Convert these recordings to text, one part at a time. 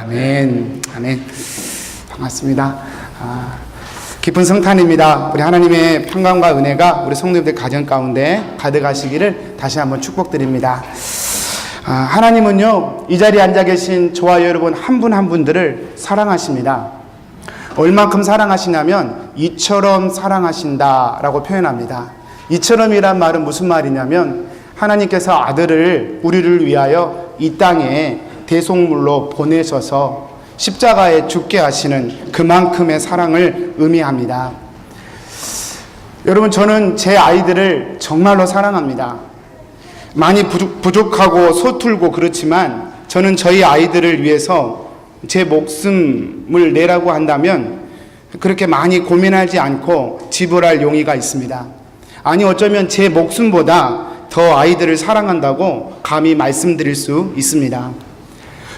아멘. 아멘. 반갑습니다. 깊은 성탄입니다. 우리 하나님의 평강과 은혜가 우리 성도님들 가정 가운데 가득하시기를 다시 한번 축복드립니다. 하나님은요, 이 자리에 앉아 계신 저와 여러분 한 분 한 분들을 사랑하십니다. 얼만큼 사랑하시냐면 이처럼 사랑하신다라고 표현합니다. 이처럼이란 말은 무슨 말이냐면 하나님께서 아들을 우리를 위하여 이 땅에 대속물로 보내셔서 십자가에 죽게 하시는 그만큼의 사랑을 의미합니다. 여러분, 저는 제 아이들을 정말로 사랑합니다. 많이 부족하고 서툴고 그렇지만 저는 저희 아이들을 위해서 제 목숨을 내라고 한다면 그렇게 많이 고민하지 않고 지불할 용의가 있습니다. 아니, 어쩌면 제 목숨보다 더 아이들을 사랑한다고 감히 말씀드릴 수 있습니다.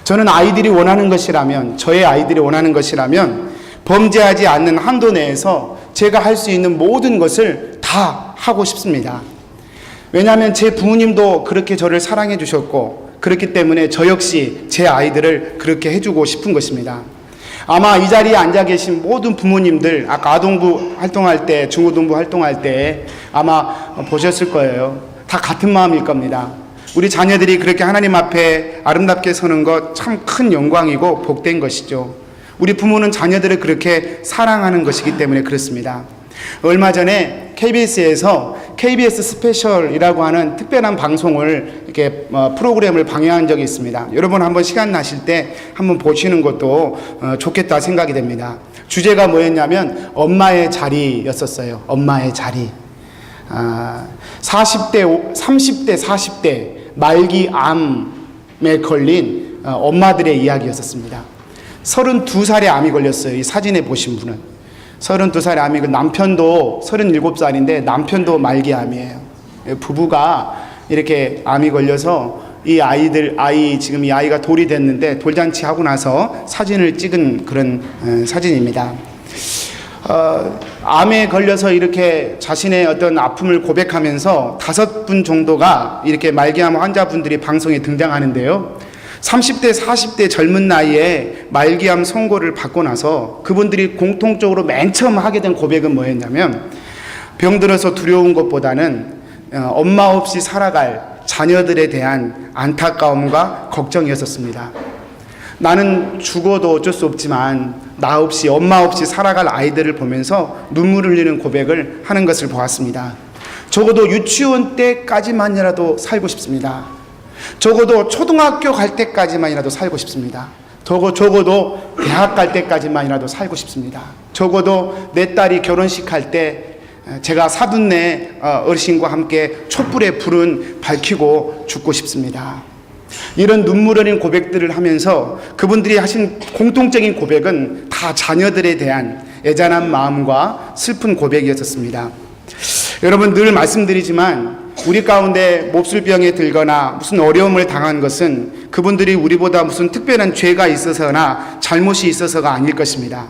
저는 아이들이 원하는 것이라면, 저의 아이들이 원하는 것이라면 범죄하지 않는 한도 내에서 제가 할 수 있는 모든 것을 다 하고 싶습니다. 왜냐하면 제 부모님도 그렇게 저를 사랑해 주셨고, 그렇기 때문에 저 역시 제 아이들을 그렇게 해주고 싶은 것입니다. 아마 이 자리에 앉아 계신 모든 부모님들, 아까 아동부 활동할 때, 중고등부 활동할 때 아마 보셨을 거예요. 다 같은 마음일 겁니다. 우리 자녀들이 그렇게 하나님 앞에 아름답게 서는 것 참 큰 영광이고 복된 것이죠. 우리 부모는 자녀들을 그렇게 사랑하는 것이기 때문에 그렇습니다. 얼마 전에 KBS에서 KBS 스페셜이라고 하는 특별한 방송을 이렇게 프로그램을 방영한 적이 있습니다. 여러분 한번 시간 나실 때 한번 보시는 것도 좋겠다 생각이 됩니다. 주제가 뭐였냐면 엄마의 자리였었어요. 엄마의 자리. 40대, 30대, 40대 말기암에 걸린 엄마들의 이야기였었습니다. 32살에 암이 걸렸어요. 이 사진에 보신 분은. 32살에 암이, 남편도 37살인데 남편도 말기암이에요. 부부가 이렇게 암이 걸려서 지금 이 아이가 돌이 됐는데 돌잔치 하고 나서 사진을 찍은 그런 사진입니다. 암에 걸려서 이렇게 자신의 어떤 아픔을 고백하면서 5분 정도가 이렇게 말기암 환자분들이 방송에 등장하는데요. 30대, 40대 젊은 나이에 말기암 선고를 받고 나서 그분들이 공통적으로 맨 처음 하게 된 고백은 뭐였냐면, 병들어서 두려운 것보다는 엄마 없이 살아갈 자녀들에 대한 안타까움과 걱정이었었습니다. 나는 죽어도 어쩔 수 없지만 나 없이, 엄마 없이 살아갈 아이들을 보면서 눈물을 흘리는 고백을 하는 것을 보았습니다. 적어도 유치원 때까지만이라도 살고 싶습니다. 적어도 초등학교 갈 때까지만이라도 살고 싶습니다. 적어도 대학 갈 때까지만이라도 살고 싶습니다. 적어도 내 딸이 결혼식 할 때 제가 사돈네 어르신과 함께 촛불의 불은 밝히고 죽고 싶습니다. 이런 눈물 어린 고백들을 하면서 그분들이 하신 공통적인 고백은 다 자녀들에 대한 애잔한 마음과 슬픈 고백이었습니다. 여러분, 늘 말씀드리지만 우리 가운데 몹쓸병에 들거나 무슨 어려움을 당한 것은 그분들이 우리보다 무슨 특별한 죄가 있어서나 잘못이 있어서가 아닐 것입니다.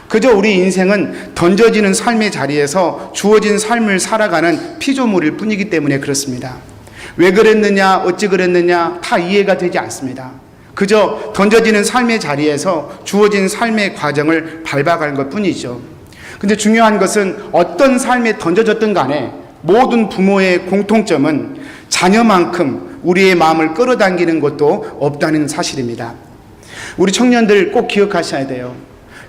그저 우리 인생은 던져지는 삶의 자리에서 주어진 삶을 살아가는 피조물일 뿐이기 때문에 그렇습니다. 왜 그랬느냐, 어찌 그랬느냐 다 이해가 되지 않습니다. 그저 던져지는 삶의 자리에서 주어진 삶의 과정을 밟아가는 것 뿐이죠. 근데 중요한 것은 어떤 삶에 던져졌든 간에 모든 부모의 공통점은 자녀만큼 우리의 마음을 끌어당기는 것도 없다는 사실입니다. 우리 청년들 꼭 기억하셔야 돼요.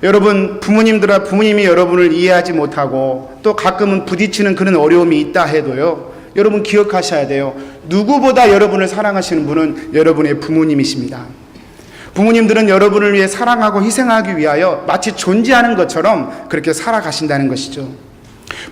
여러분, 부모님이 여러분을 이해하지 못하고 또 가끔은 부딪히는 그런 어려움이 있다 해도요, 여러분 기억하셔야 돼요. 누구보다 여러분을 사랑하시는 분은 여러분의 부모님이십니다. 부모님들은 여러분을 위해 사랑하고 희생하기 위하여 마치 존재하는 것처럼 그렇게 살아가신다는 것이죠.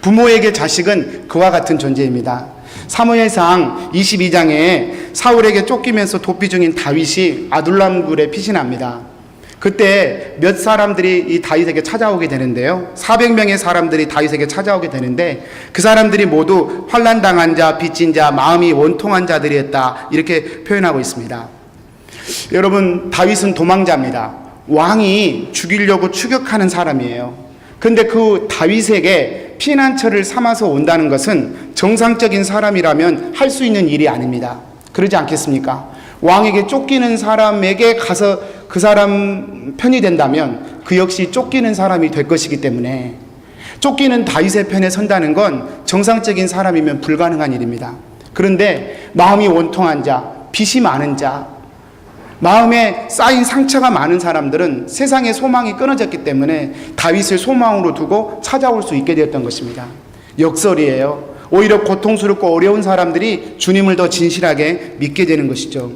부모에게 자식은 그와 같은 존재입니다. 사무엘상 22장에 사울에게 쫓기면서 도피 중인 다윗이 아둘람 굴에 피신합니다. 그때 몇 사람들이 이 다윗에게 찾아오게 되는데요. 400명의 사람들이 다윗에게 찾아오게 되는데 그 사람들이 모두 환난당한 자, 빚진 자, 마음이 원통한 자들이었다, 이렇게 표현하고 있습니다. 여러분, 다윗은 도망자입니다. 왕이 죽이려고 추격하는 사람이에요. 근데 그 다윗에게 피난처를 삼아서 온다는 것은 정상적인 사람이라면 할 수 있는 일이 아닙니다. 그러지 않겠습니까? 왕에게 쫓기는 사람에게 가서 그 사람 편이 된다면 그 역시 쫓기는 사람이 될 것이기 때문에 쫓기는 다윗의 편에 선다는 건 정상적인 사람이면 불가능한 일입니다. 그런데 마음이 원통한 자, 빚이 많은 자, 마음에 쌓인 상처가 많은 사람들은 세상의 소망이 끊어졌기 때문에 다윗을 소망으로 두고 찾아올 수 있게 되었던 것입니다. 역설이에요. 오히려 고통스럽고 어려운 사람들이 주님을 더 진실하게 믿게 되는 것이죠.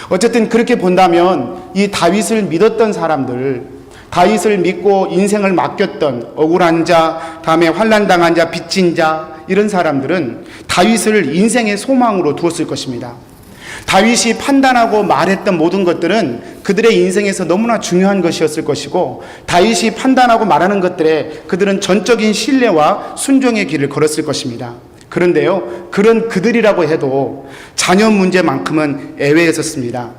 어쨌든 그렇게 본다면 이 다윗을 믿었던 사람들, 다윗을 믿고 인생을 맡겼던 억울한 자, 다음에 환난당한 자, 빚진 자, 이런 사람들은 다윗을 인생의 소망으로 두었을 것입니다. 다윗이 판단하고 말했던 모든 것들은 그들의 인생에서 너무나 중요한 것이었을 것이고, 다윗이 판단하고 말하는 것들에 그들은 전적인 신뢰와 순종의 길을 걸었을 것입니다. 그런데요, 그런 그들이라고 해도 자녀 문제만큼은 예외였었습니다.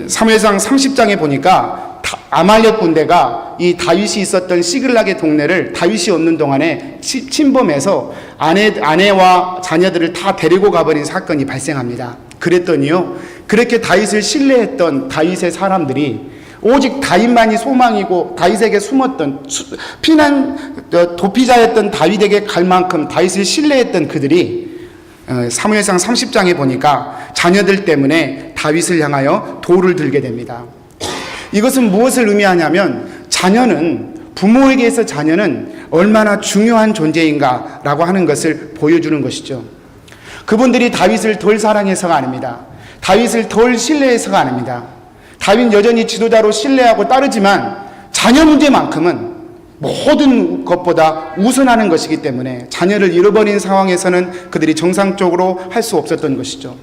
사무엘상 30장에 보니까 아말렉 군대가 이 다윗이 있었던 시글락의 동네를 다윗이 없는 동안에 침범해서 아내와 자녀들을 다 데리고 가버린 사건이 발생합니다. 그랬더니요, 그렇게 다윗을 신뢰했던 다윗의 사람들이 오직 다윗만이 소망이고 다윗에게 숨었던 피난 도피자였던 다윗에게 갈 만큼 다윗을 신뢰했던 그들이 사무엘상 30장에 보니까 자녀들 때문에 다윗을 향하여 돌을 들게 됩니다. 이것은 무엇을 의미하냐면 자녀는, 부모에게서 자녀는 얼마나 중요한 존재인가라고 하는 것을 보여주는 것이죠. 그분들이 다윗을 덜 사랑해서가 아닙니다. 다윗을 덜 신뢰해서가 아닙니다. 다윗 여전히 지도자로 신뢰하고 따르지만 자녀 문제만큼은 모든 것보다 우선하는 것이기 때문에 자녀를 잃어버린 상황에서는 그들이 정상적으로 할 수 없었던 것이죠.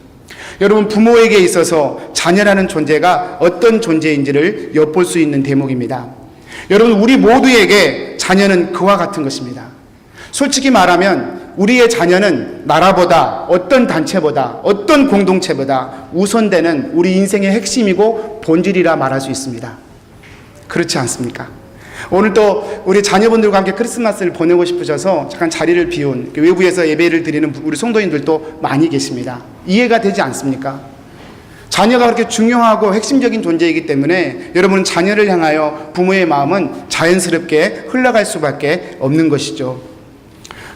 여러분, 부모에게 있어서 자녀라는 존재가 어떤 존재인지를 엿볼 수 있는 대목입니다. 여러분, 우리 모두에게 자녀는 그와 같은 것입니다. 솔직히 말하면 우리의 자녀는 나라보다, 어떤 단체보다, 어떤 공동체보다 우선되는 우리 인생의 핵심이고 본질이라 말할 수 있습니다. 그렇지 않습니까? 오늘 또 우리 자녀분들과 함께 크리스마스를 보내고 싶으셔서 잠깐 자리를 비운 외부에서 예배를 드리는 우리 성도님들도 많이 계십니다. 이해가 되지 않습니까? 자녀가 그렇게 중요하고 핵심적인 존재이기 때문에 여러분, 자녀를 향하여 부모의 마음은 자연스럽게 흘러갈 수밖에 없는 것이죠.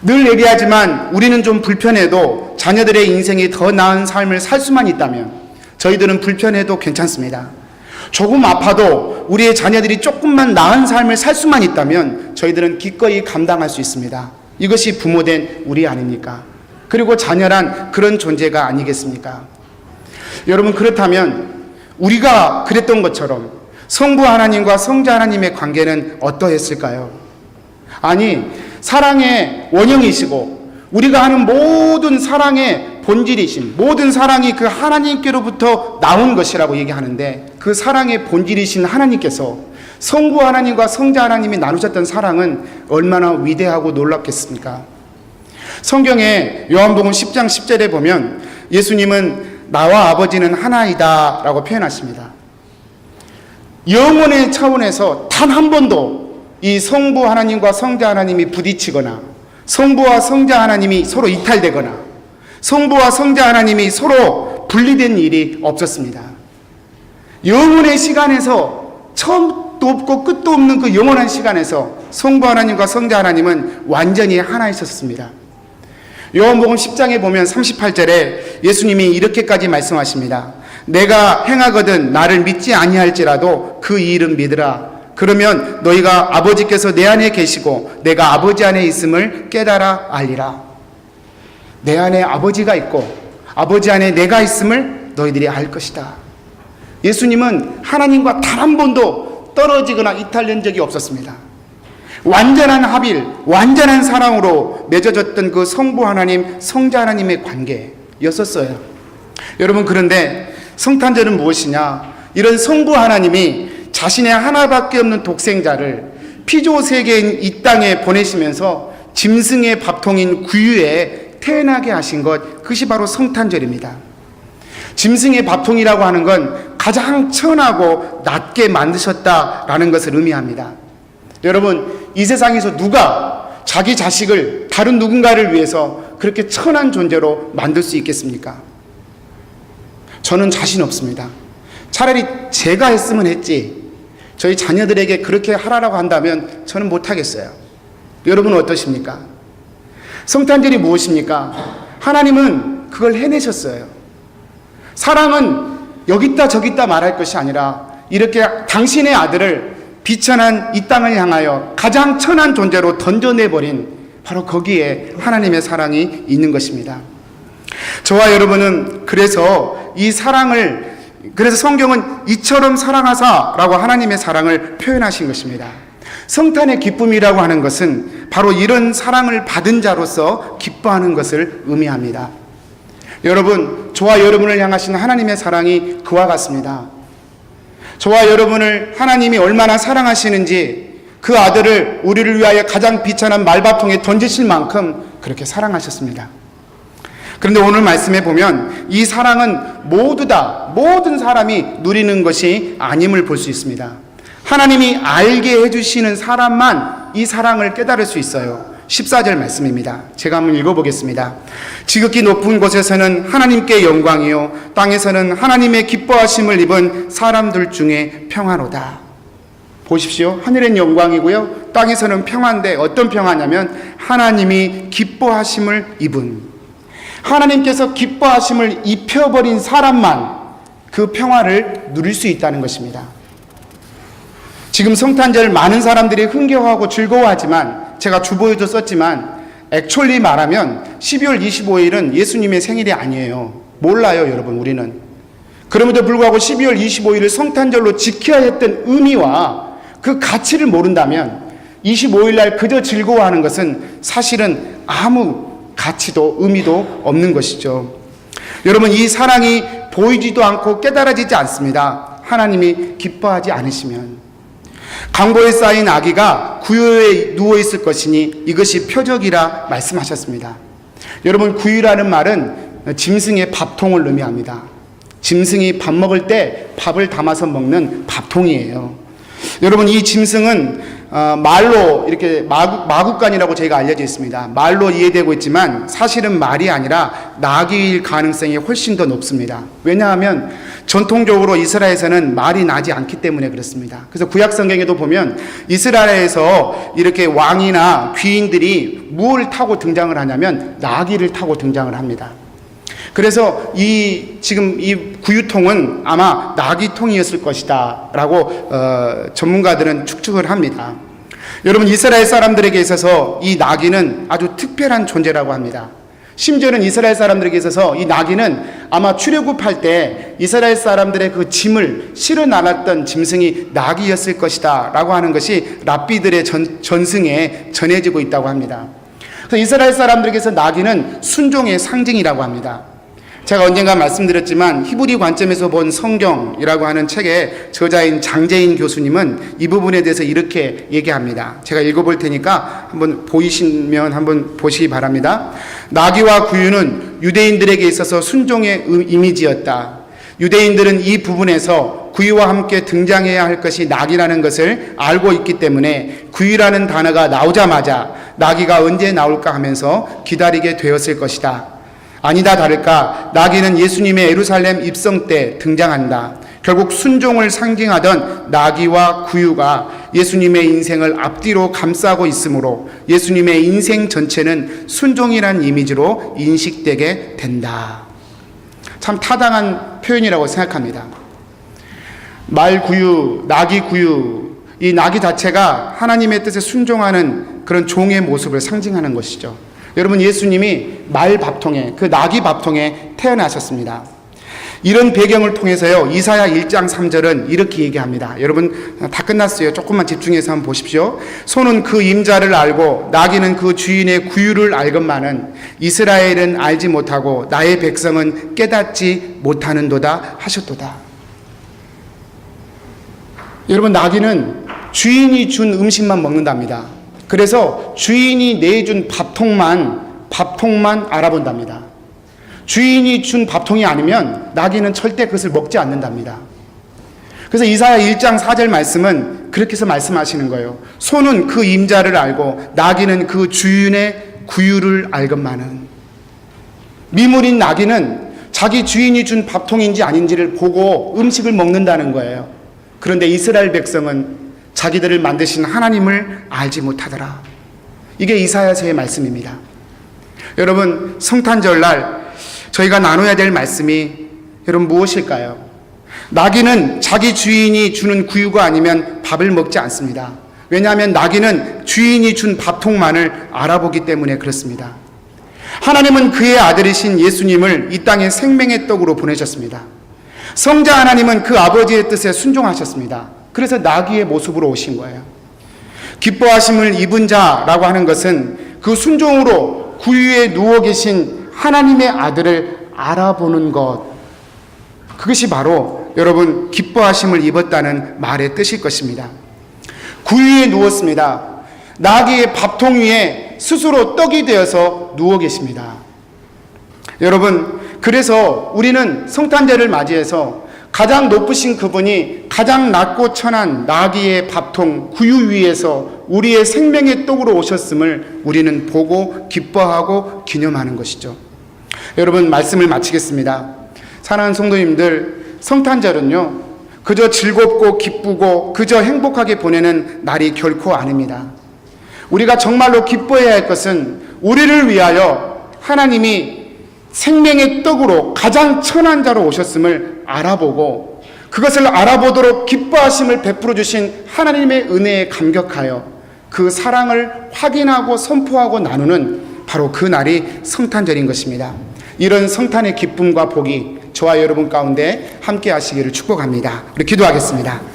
늘 얘기하지만 우리는 좀 불편해도 자녀들의 인생이 더 나은 삶을 살 수만 있다면 저희들은 불편해도 괜찮습니다. 조금 아파도 우리의 자녀들이 조금만 나은 삶을 살 수만 있다면 저희들은 기꺼이 감당할 수 있습니다. 이것이 부모된 우리 아닙니까? 그리고 자녀란 그런 존재가 아니겠습니까? 여러분, 그렇다면 우리가 그랬던 것처럼 성부 하나님과 성자 하나님의 관계는 어떠했을까요? 아니, 사랑의 원형이시고 우리가 하는 모든 사랑의 본질이신, 모든 사랑이 그 하나님께로부터 나온 것이라고 얘기하는데, 그 사랑의 본질이신 하나님께서 성부 하나님과 성자 하나님이 나누셨던 사랑은 얼마나 위대하고 놀랍겠습니까? 성경에 요한복음 10장 10절에 보면 예수님은 나와 아버지는 하나이다 라고 표현하십니다. 영혼의 차원에서 단 한 번도 이 성부 하나님과 성자 하나님이 부딪히거나 성부와 성자 하나님이 서로 이탈되거나 성부와 성자 하나님이 서로 분리된 일이 없었습니다. 영혼의 시간에서 처음도 없고 끝도 없는 그 영원한 시간에서 성부 하나님과 성자 하나님은 완전히 하나 있었습니다. 요한복음 10장에 보면 38절에 예수님이 이렇게까지 말씀하십니다. 내가 행하거든 나를 믿지 아니할지라도 그 일은 믿으라. 그러면 너희가 아버지께서 내 안에 계시고 내가 아버지 안에 있음을 깨달아 알리라. 내 안에 아버지가 있고 아버지 안에 내가 있음을 너희들이 알 것이다. 예수님은 하나님과 단 한 번도 떨어지거나 이탈된 적이 없었습니다. 완전한 합일, 완전한 사랑으로 맺어졌던 그 성부 하나님, 성자 하나님의 관계였었어요. 여러분, 그런데 성탄절은 무엇이냐? 이런 성부 하나님이 자신의 하나밖에 없는 독생자를 피조 세계인 이 땅에 보내시면서 짐승의 밥통인 구유에 태어나게 하신 것, 그것이 바로 성탄절입니다. 짐승의 밥통이라고 하는 건 가장 천하고 낮게 만드셨다라는 것을 의미합니다. 여러분, 이 세상에서 누가 자기 자식을 다른 누군가를 위해서 그렇게 천한 존재로 만들 수 있겠습니까? 저는 자신 없습니다. 차라리 제가 했으면 했지, 저희 자녀들에게 그렇게 하라고 한다면 저는 못하겠어요. 여러분은 어떠십니까? 성탄절이 무엇입니까? 하나님은 그걸 해내셨어요. 사랑은 여기다 저기다 말할 것이 아니라 이렇게 당신의 아들을 비천한 이 땅을 향하여 가장 천한 존재로 던져내버린 바로 거기에 하나님의 사랑이 있는 것입니다. 저와 여러분은 그래서 이 사랑을, 그래서 성경은 이처럼 사랑하사라고 하나님의 사랑을 표현하신 것입니다. 성탄의 기쁨이라고 하는 것은 바로 이런 사랑을 받은 자로서 기뻐하는 것을 의미합니다. 여러분, 저와 여러분을 향하신 하나님의 사랑이 그와 같습니다. 저와 여러분을 하나님이 얼마나 사랑하시는지 그 아들을 우리를 위하여 가장 비천한 말바통에 던지실 만큼 그렇게 사랑하셨습니다. 그런데 오늘 말씀에 보면 이 사랑은 모두 다, 모든 사람이 누리는 것이 아님을 볼 수 있습니다. 하나님이 알게 해주시는 사람만 이 사랑을 깨달을 수 있어요. 14절 말씀입니다. 제가 한번 읽어보겠습니다. 지극히 높은 곳에서는 하나님께 영광이요 땅에서는 하나님의 기뻐하심을 입은 사람들 중에 평화로다. 보십시오. 하늘엔 영광이고요, 땅에서는 평화인데 어떤 평화냐면 하나님이 기뻐하심을 입은, 하나님께서 기뻐하심을 입혀버린 사람만 그 평화를 누릴 수 있다는 것입니다. 지금 성탄절 많은 사람들이 흥겨워하고 즐거워하지만, 제가 주보에도 썼지만 액츄얼리 말하면 12월 25일은 예수님의 생일이 아니에요. 몰라요, 여러분. 우리는 그럼에도 불구하고 12월 25일을 성탄절로 지켜야 했던 의미와 그 가치를 모른다면 25일 날 그저 즐거워하는 것은 사실은 아무 가치도 의미도 없는 것이죠. 여러분, 이 사랑이 보이지도 않고 깨달아지지 않습니다. 하나님이 기뻐하지 않으시면. 강보에 쌓인 아기가 구유에 누워있을 것이니 이것이 표적이라 말씀하셨습니다. 여러분, 구유라는 말은 짐승의 밥통을 의미합니다. 짐승이 밥 먹을 때 밥을 담아서 먹는 밥통이에요. 여러분, 이 짐승은 말로 이렇게 마구간이라고 저희가 알려져 있습니다. 말로 이해되고 있지만 사실은 말이 아니라 나귀일 가능성이 훨씬 더 높습니다. 왜냐하면 전통적으로 이스라엘에서는 말이 나지 않기 때문에 그렇습니다. 그래서 구약 성경에도 보면 이스라엘에서 이렇게 왕이나 귀인들이 무엇을 타고 등장을 하냐면 나귀를 타고 등장을 합니다. 그래서 지금 이 구유통은 아마 나귀통이었을 것이다 라고 전문가들은 추측을 합니다. 여러분, 이스라엘 사람들에게 있어서 이 나귀는 아주 특별한 존재라고 합니다. 심지어는 이스라엘 사람들에게 있어서 이 나귀는 아마 출애굽할 때 이스라엘 사람들의 그 짐을 실어 나갔던 짐승이 나귀였을 것이다 라고 하는 것이 랍비들의 전승에 전해지고 있다고 합니다. 그래서 이스라엘 사람들에게서 나귀는 순종의 상징이라고 합니다. 제가 언젠가 말씀드렸지만 히브리 관점에서 본 성경이라고 하는 책의 저자인 장재인 교수님은 이 부분에 대해서 이렇게 얘기합니다. 제가 읽어볼 테니까 한번 보이시면 한번 보시기 바랍니다. 나귀와 구유는 유대인들에게 있어서 순종의 이미지였다. 유대인들은 이 부분에서 구유와 함께 등장해야 할 것이 나귀라는 것을 알고 있기 때문에 구유라는 단어가 나오자마자 나귀가 언제 나올까 하면서 기다리게 되었을 것이다. 아니다 다를까 나귀는 예수님의 예루살렘 입성 때 등장한다. 결국 순종을 상징하던 나귀와 구유가 예수님의 인생을 앞뒤로 감싸고 있으므로 예수님의 인생 전체는 순종이란 이미지로 인식되게 된다. 참 타당한 표현이라고 생각합니다. 말 구유, 나귀 구유, 이 나귀 자체가 하나님의 뜻에 순종하는 그런 종의 모습을 상징하는 것이죠. 여러분, 예수님이 말 밥통에, 그 나귀 밥통에 태어나셨습니다. 이런 배경을 통해서요, 이사야 1장 3절은 이렇게 얘기합니다. 여러분, 다 끝났어요. 조금만 집중해서 한번 보십시오. 소는 그 임자를 알고 나귀는 그 주인의 구유를 알건만은 이스라엘은 알지 못하고 나의 백성은 깨닫지 못하는도다 하셨도다. 여러분, 나귀는 주인이 준 음식만 먹는답니다. 그래서 주인이 내준 밥통만 알아본답니다. 주인이 준 밥통이 아니면 나귀는 절대 그것을 먹지 않는답니다. 그래서 이사야 1장 4절 말씀은 그렇게 해서 말씀하시는 거예요. 소는 그 임자를 알고 나귀는 그 주인의 구유를 알건만은. 미물인 나귀는 자기 주인이 준 밥통인지 아닌지를 보고 음식을 먹는다는 거예요. 그런데 이스라엘 백성은 자기들을 만드신 하나님을 알지 못하더라. 이게 이사야서의 말씀입니다. 여러분, 성탄절날 저희가 나눠야 될 말씀이 여러분 무엇일까요? 나귀는 자기 주인이 주는 구유가 아니면 밥을 먹지 않습니다. 왜냐하면 나귀는 주인이 준 밥통만을 알아보기 때문에 그렇습니다. 하나님은 그의 아들이신 예수님을 이 땅에 생명의 떡으로 보내셨습니다. 성자 하나님은 그 아버지의 뜻에 순종하셨습니다. 그래서 나귀의 모습으로 오신 거예요. 기뻐하심을 입은 자라고 하는 것은 그 순종으로 구유에 누워 계신 하나님의 아들을 알아보는 것, 그것이 바로 여러분 기뻐하심을 입었다는 말의 뜻일 것입니다. 구유에 누웠습니다. 나귀의 밥통 위에 스스로 떡이 되어서 누워 계십니다. 여러분, 그래서 우리는 성탄절을 맞이해서 가장 높으신 그분이 가장 낮고 천한 나귀의 밥통 구유 위에서 우리의 생명의 떡으로 오셨음을 우리는 보고 기뻐하고 기념하는 것이죠. 여러분, 말씀을 마치겠습니다. 사랑하는 성도님들, 성탄절은요 그저 즐겁고 기쁘고 그저 행복하게 보내는 날이 결코 아닙니다. 우리가 정말로 기뻐해야 할 것은 우리를 위하여 하나님이 생명의 떡으로 가장 천한 자로 오셨음을 알아보고 그것을 알아보도록 기뻐하심을 베풀어 주신 하나님의 은혜에 감격하여 그 사랑을 확인하고 선포하고 나누는 바로 그 날이 성탄절인 것입니다. 이런 성탄의 기쁨과 복이 저와 여러분 가운데 함께 하시기를 축복합니다. 우리 기도하겠습니다.